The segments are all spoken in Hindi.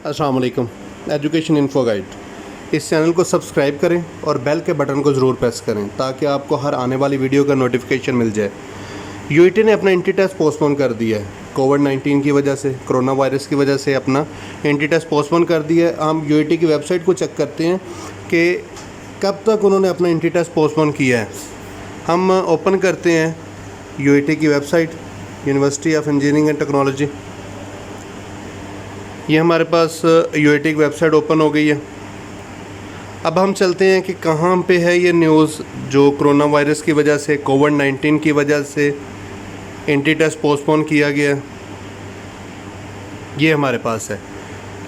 अस्सलाम वालेकुम। एजुकेशन इन्फो गाइड, इस चैनल को सब्सक्राइब करें और बेल के बटन को ज़रूर प्रेस करें ताकि आपको हर आने वाली वीडियो का नोटिफिकेशन मिल जाए। यूईटी ने अपना एंट्री टेस्ट पोस्टपोन कर दिया है। कोविड-19 की वजह से, कोरोना वायरस की वजह से अपना एंट्री टेस्ट पोस्टपोन कर दिया है। हम यूईटी की वेबसाइट को चेक करते हैं कि कब तक उन्होंने अपना एंट्री टेस्ट पोस्टपोन किया है। हम ओपन करते हैं यूईटी की website, university of engineering and technology. ये हमारे पास यूईटी की वेबसाइट ओपन हो गई है। अब हम चलते हैं कि कहाँ पे है ये न्यूज़ जो कोरोना वायरस की वजह से, कोविड-19 की वजह से एंट्री टेस्ट पोस्टपोन किया गया। ये हमारे पास है,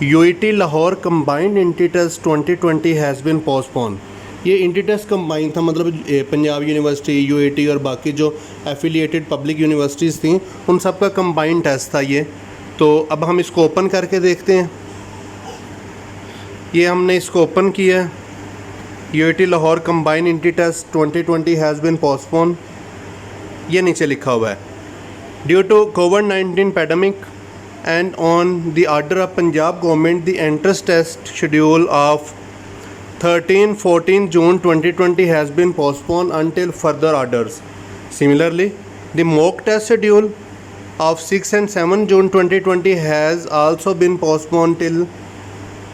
UET Lahore combined entry test 2020 has been postpone. ये एंट्री टेस्ट कंबाइंड था, मतलब पंजाब यूनिवर्सिटी, यूईटी और बाकी जो एफिलिएटेड पब्लिक यूनिवर्सिटीज़ थी उन सब का कंबाइंड टेस्ट था ये। तो अब हम इसको ओपन करके देखते हैं। ये हमने इसको ओपन किया है, UET Lahore combined entry test 2020 has been postpone. ये नीचे लिखा हुआ है, ड्यू टू कोविड-19 pandemic and on the order of Punjab government the entrance test schedule of 13-14 June 2020 has been postponed until further orders. Similarly, the mock test schedule of 6 and 7 June 2020 has also been postponed till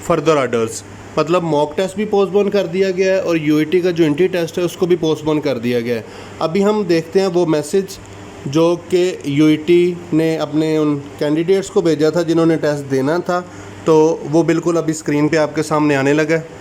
further orders. मतलब मॉक टेस्ट भी पोस्टपोन कर दिया गया है और यूईटी का जो एंट्री टेस्ट है उसको भी पोस्टपोन कर दिया गया है। अभी हम देखते हैं वो मैसेज जो कि यूईटी ने अपने उन कैंडिडेट्स को भेजा था जिन्होंने टेस्ट देना था। तो वो बिल्कुल अभी स्क्रीन पे आपके सामने आने लगा है।